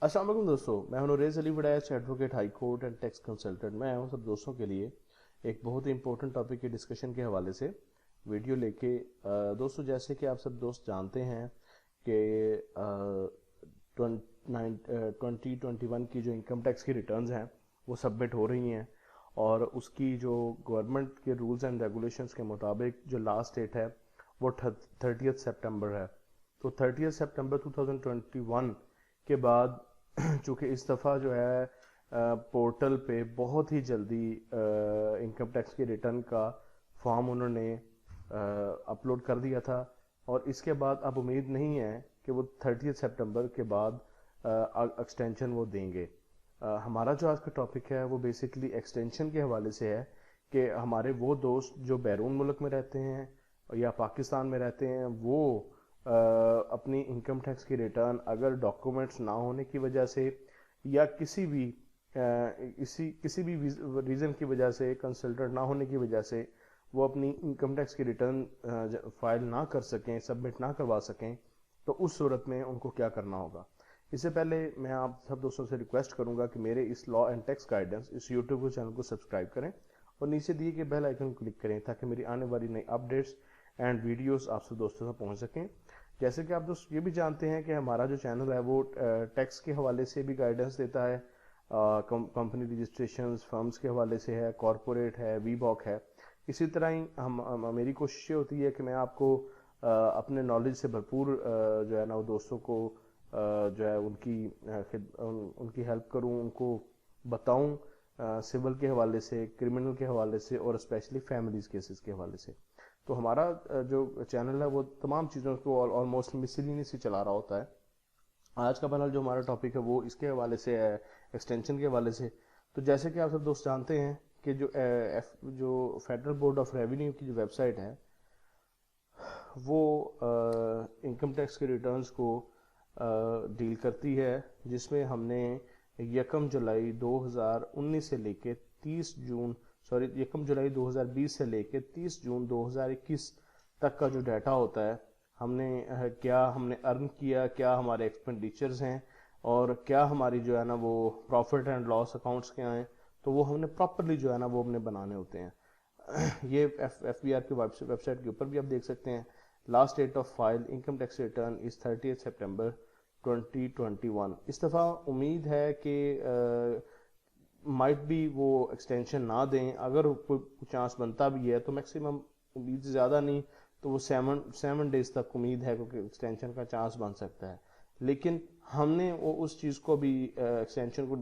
अस्सलाम वालेकुम दोस्तों, मैं हूं Naresh Ali Waraich, advocate high court and tax consultant. मैं आया हूं सब दोस्तों के लिए एक बहुत ही इंपॉर्टेंट टॉपिक के डिस्कशन के हवाले से वीडियो लेके। दोस्तों, जैसे कि आप सब दोस्त जानते हैं कि 2021 की जो इनकम टैक्स की रिटर्न्स हैं वो सबमिट हो रही हैं, और उसकी जो गवर्नमेंट के रूल्स एंड रेगुलेशंस के मुताबिक जो लास्ट डेट है वो 30 सितंबर है। तो 30 सितंबर 2021 के बाद चूँकि इस दफ़ा जो है पोर्टल पे बहुत ही जल्दी इनकम टैक्स के रिटर्न का फॉर्म उन्होंने अपलोड कर दिया था, और इसके बाद अब उम्मीद नहीं है कि वो 30 सितंबर के बाद एक्सटेंशन वो देंगे। हमारा जो आज का टॉपिक है वो बेसिकली एक्सटेंशन के हवाले से है कि हमारे वो दोस्त जो बैरून मुल्क में रहते हैं या पाकिस्तान में रहते हैं, वो अपनी इनकम टैक्स की रिटर्न अगर डॉक्यूमेंट्स ना होने की वजह से या किसी भी रीज़न की वजह से, कंसल्टेंट ना होने की वजह से वो अपनी इनकम टैक्स की रिटर्न फाइल ना कर सकें, सबमिट ना करवा सकें, तो उस सूरत में उनको क्या करना होगा। इससे पहले मैं आप सब दोस्तों से रिक्वेस्ट करूंगा कि मेरे इस लॉ एंड टैक्स गाइडेंस इस यूट्यूब के चैनल को सब्सक्राइब करें और नीचे दिए गए बेल आइकन को क्लिक करें ताकि मेरी आने वाली नई अपडेट्स एंड वीडियोस आप सब दोस्तों तक पहुंच सकें। जैसे कि आप दोस्त ये भी जानते हैं कि हमारा जो चैनल है वो टैक्स के हवाले से भी गाइडेंस देता है, कंपनी रजिस्ट्रेशन फर्म्स के हवाले से है, कॉरपोरेट है, वीबॉक है। इसी तरह ही मेरी कोशिश ये होती है कि मैं आपको अपने नॉलेज से भरपूर जो है ना वो दोस्तों को जो है उनकी हेल्प करूं, उनको बताऊं, सिविल के हवाले से, क्रिमिनल के हवाले से और स्पेशली फैमिलीज केसेस के हवाले से। तो हमारा जो चैनल है वो तमाम चीज़ों को ऑलमोस्ट मिसलिनियस ही चला रहा होता है। आज का बहरहाल जो हमारा टॉपिक है वो इसके हवाले से है, एक्सटेंशन के हवाले से। तो जैसे कि आप सब दोस्त जानते हैं कि जो फेडरल बोर्ड ऑफ रेवेन्यू की जो वेबसाइट है वो इनकम टैक्स के रिटर्न्स को डील करती है, जिसमें हमने 1 जुलाई 2019 से लेके 30 जून सॉरी 1 जुलाई 2020 से लेके 30 जून 2021 तक का जो डाटा होता है, क्या हमने अर्न किया, क्या हमारे एक्सपेंडिचर्स हैं और क्या हमारी जो है ना वो प्रॉफिट एंड लॉस अकाउंट्स क्या हैं, तो वो हमने प्रॉपरली जो है ना वो हमने बनाने होते हैं। ये एफ बी आर की वेबसाइट के ऊपर भी आप देख सकते हैं। Last date of file income tax return is 30 सितंबर 2021। इस दफ़ा उम्मीद है कि माइट भी वो एक्सटेंशन ना दें। अगर कोई चांस बनता भी है तो मैक्सिमम, उम्मीद ज़्यादा नहीं, तो वो सेवन डेज तक उम्मीद है क्योंकि एक्सटेंशन का चांस बन सकता है। लेकिन हमने वो उस चीज़ को भी एक्सटेंशन को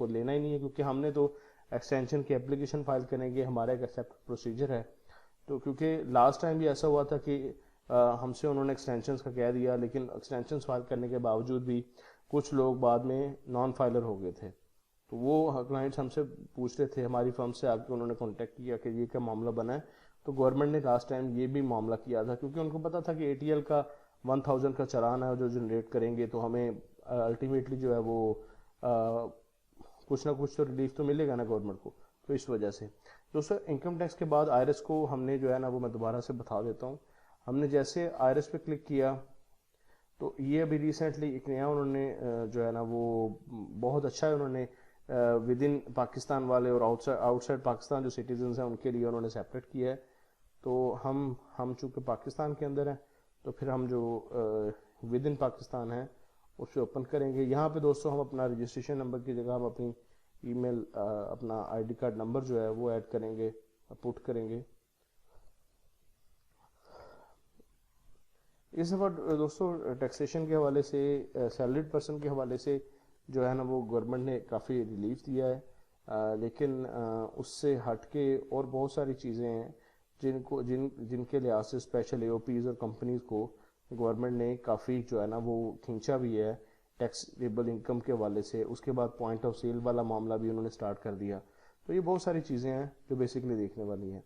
लेना ही नहीं है, क्योंकि हमने तो एक्सटेंशन की एप्लीकेशन फाइल करेंगे, हमारा एक एक्सेप्ट प्रोसीजर है। तो क्योंकि लास्ट टाइम भी ऐसा हुआ था कि हमसे उन्होंने एक्सटेंशन का कह दिया, लेकिन एक्सटेंशन फाइल करने के बावजूद भी कुछ लोग बाद में नॉन फाइलर हो गए थे। तो वो क्लाइंट्स हमसे पूछ रहे थे, हमारी फर्म से आके उन्होंने कांटेक्ट किया कि ये क्या मामला बना है। तो गवर्नमेंट ने लास्ट टाइम ये भी मामला किया था, क्योंकि उनको पता था कि एटीएल का 1000 का चालान है जो जनरेट करेंगे तो हमें अल्टीमेटली जो है वो कुछ ना कुछ तो रिलीफ तो मिलेगा ना गवर्नमेंट को। तो इस वजह से दोस्तों, इनकम टैक्स के बाद आईआरएस को हमने जो है ना वो मैं दोबारा से बता देता हूँ। हमने जैसे आईआरएस पे क्लिक किया तो ये अभी रिसेंटली एक नया उन्होंने जो है ना वो बहुत अच्छा है, उन्होंने विद इन पाकिस्तान वाले और आउटसाइड आउटसाइड पाकिस्तान जो सिटीजन हैं उनके लिए उन्होंने सेपरेट किया है। तो हम चूँकि पाकिस्तान के अंदर हैं, तो फिर हम जो विद इन पाकिस्तान है उसे ओपन करेंगे। यहाँ पे दोस्तों हम अपना रजिस्ट्रेशन नंबर की जगह हम अपनी ईमेल, अपना आईडी कार्ड नंबर जो है वो ऐड करेंगे, पुट करेंगे। इस दफ़ा दोस्तों टैक्सेशन के हवाले से, सैलरीड पर्सन के हवाले से जो है ना वो गवर्नमेंट ने काफ़ी रिलीफ दिया है, लेकिन उससे हट के और बहुत सारी चीज़ें हैं जिनके लिहाज से स्पेशल एओपीज़ और कंपनीज को गवर्नमेंट ने काफ़ी जो है ना वो खींचा भी है टैक्सेबल इनकम के हवाले से। उसके बाद पॉइंट ऑफ सेल वाला मामला भी उन्होंने स्टार्ट कर दिया। तो ये बहुत सारी चीज़ें हैं जो बेसिकली देखने वाली हैं।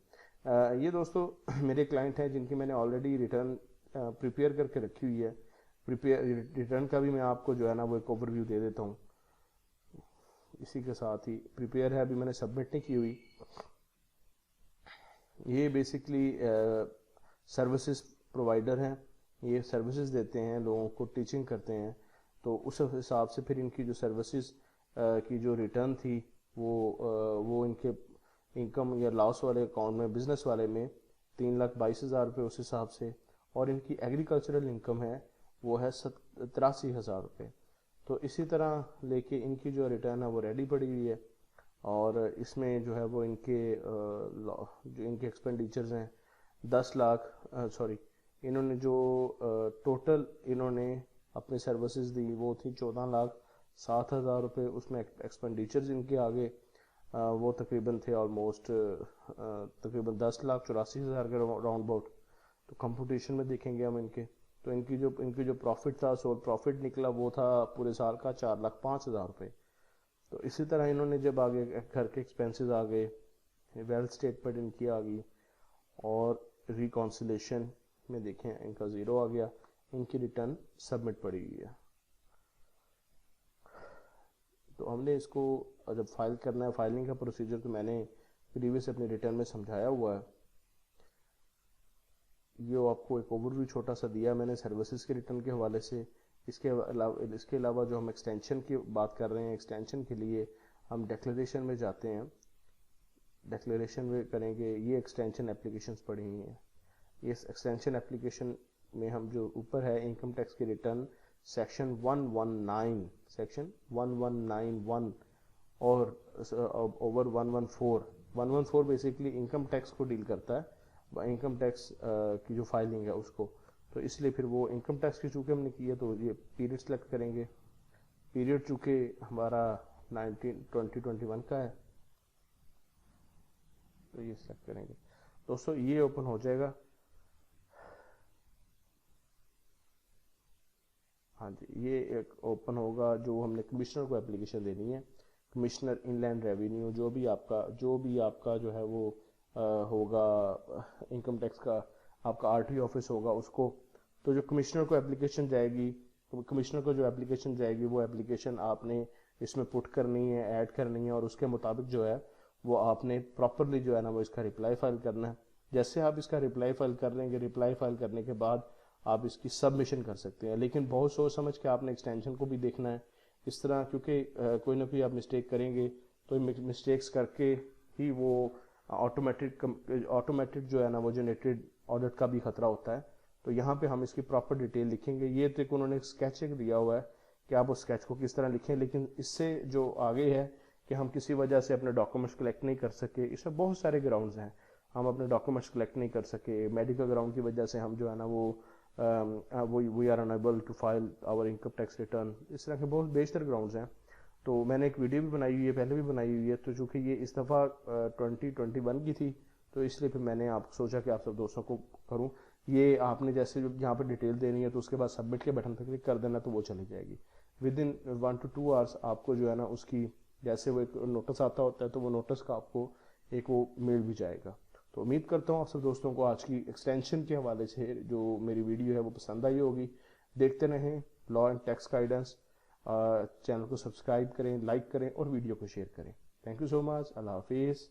ये दोस्तों मेरे क्लाइंट हैं जिनकी मैंने ऑलरेडी रिटर्न प्रिपेयर करके रखी हुई है। प्रिपेयर रिटर्न का भी मैं आपको जो है ना वो एक ओवरव्यू दे देता हूँ। इसी के साथ ही प्रिपेयर है, अभी मैंने सबमिट नहीं की हुई। ये बेसिकली सर्विसेज प्रोवाइडर हैं, ये सर्विसेज देते हैं लोगों को, टीचिंग करते हैं। تو اس حساب سے پھر ان کی جو سروسز کی جو ریٹرن تھی وہ ان کے انکم یا لاس والے اکاؤنٹ میں بزنس والے میں 3,22,000 روپے اس حساب سے، اور ان کی ایگریکلچرل انکم ہے وہ ہے 83,000 روپے. تو اسی طرح لے کے ان کی جو ریٹرن ہے وہ ریڈی پڑی ہوئی ہے، اور اس میں جو ہے وہ ان کے جو ان کے ایکسپینڈیچرز ہیں 10 لاکھ انہوں نے جو ٹوٹل انہوں نے اپنی سروسز دی وہ تھی 14,07,000 روپے. اس میں ایکسپینڈیچرز ان کے آگے وہ تقریباً تھے آلموسٹ تقریباً 10,84,000 کے راؤنڈ اباؤٹ. تو کمپٹیشن میں دیکھیں گے ہم ان کے، تو ان کی جو پروفٹ تھا سول پروفٹ نکلا وہ تھا پورے سال کا 4,05,000 روپے. تو اسی طرح انہوں نے جب آگے گھر کے ایکسپینسز آ گئے، ویلتھ اسٹیٹمنٹ ان کی آ گئی، اور ریکانسلیشن میں دیکھیں ان کا زیرو آ گیا، ان کی ریٹرن سبمٹ پڑی ہوئی ہے. تو ہم نے اس کو جب فائل کرنا ہے، فائلنگ کا پروسیجر تو میں نے پریویس اپنی ریٹرن میں سمجھایا ہوا ہے. یہ آپ کو ایک اوور ویو چھوٹا سا دیا میں نے سروسز کے ریٹرن کے حوالے سے. اس کے علاوہ جو ہم ایکسٹینشن کی بات کر رہے ہیں، ایکسٹینشن کے لیے ہم ڈیکلیریشن میں جاتے ہیں، ڈیکلیریشن میں کریں گے. یہ ایکسٹینشن اپلیکیشنز پڑھی ہوئی ہیں. اس ایکسٹینشن اپلیکیشن میں ہم جو اوپر ہے انکم ٹیکس کی ریٹرن سیکشن 119 اور اوور 114 بیسیکلی انکم ٹیکس کو ڈیل کرتا ہے، انکم ٹیکس کی جو فائلنگ ہے اس کو. تو اس لیے پھر وہ انکم ٹیکس کی چونکہ ہم نے کی ہے تو یہ پیریڈ سلیکٹ کریں گے. پیریڈ چونکہ ہمارا 2021 کا ہے تو یہ سلیکٹ کریں گے. دوستو یہ اوپن ہو جائے گا. ہاں جی، یہ ایک اوپن ہوگا جو ہم نے کمشنر کو اپلیکیشن دینی ہے. کمشنر ان لینڈ ریونیو جو بھی آپ کا جو ہے وہ ہوگا انکم ٹیکس کا، آپ کا RT آفس ہوگا اس کو. تو جو کمشنر کو اپلیکیشن جائے گی، کمشنر کو جو اپلیکیشن جائے گی وہ اپلیکیشن آپ نے اس میں پٹ کرنی ہے، ایڈ کرنی ہے، اور اس کے مطابق جو ہے وہ آپ نے پراپرلی جو ہے نا وہ اس کا رپلائی فائل کرنا ہے. جیسے آپ اس کا رپلائی فائل کر لیں گے، رپلائی فائل کرنے کے بعد آپ اس کی سبمیشن کر سکتے ہیں. لیکن بہت سوچ سمجھ کے آپ نے ایکسٹینشن کو بھی دیکھنا ہے اس طرح، کیونکہ کوئی نہ کوئی آپ مسٹیک کریں گے تو مسٹیکس کر کے ہی وہ آٹومیٹک جو ہے نا وہ جنریٹڈ آڈٹ کا بھی خطرہ ہوتا ہے. تو یہاں پہ ہم اس کی پراپر ڈیٹیل لکھیں گے. یہ تک انہوں نے اسکیچ دیا ہوا ہے کہ آپ اس اسکیچ کو کس طرح لکھیں، لیکن اس سے جو آگے ہے کہ ہم کسی وجہ سے اپنے ڈاکومنٹس کلیکٹ نہیں کر سکے، اس میں بہت سارے گراؤنڈز ہیں. ہم اپنے ڈاکومنٹس کلیکٹ نہیں کر سکے، میڈیکل گراؤنڈ کی وجہ سے ہم جو ہے نا وہ we are unable to file our income tax return, اس طرح کے بہت بیشتر گراؤنڈز ہیں. تو میں نے ایک ویڈیو بھی بنائی ہوئی ہے، پہلے بھی بنائی ہوئی ہے. تو چونکہ یہ اس دفعہ 2021 کی تھی تو اس لیے پھر میں نے آپ سوچا کہ آپ سب دوستوں کو کروں. یہ آپ نے جیسے یہاں پہ ڈیٹیل دینی ہے تو اس کے بعد سبمٹ کے بٹن پہ کلک کر دینا تو وہ چلی جائے گی. ودن 1 to 2 hours آپ کو جو ہے نا اس کی جیسے وہ ایک نوٹس آتا ہوتا ہے تو وہ نوٹس کا آپ کو ایک وہ میل بھی جائے گا. تو امید کرتا ہوں آپ سب دوستوں کو آج کی ایکسٹینشن کے حوالے سے جو میری ویڈیو ہے وہ پسند آئی ہوگی. دیکھتے رہیں law and tax guidance. Channel کو سبسکرائب کریں، لائک کریں اور ویڈیو کو شیئر کریں. تھینک یو سو مچ. اللہ حافظ.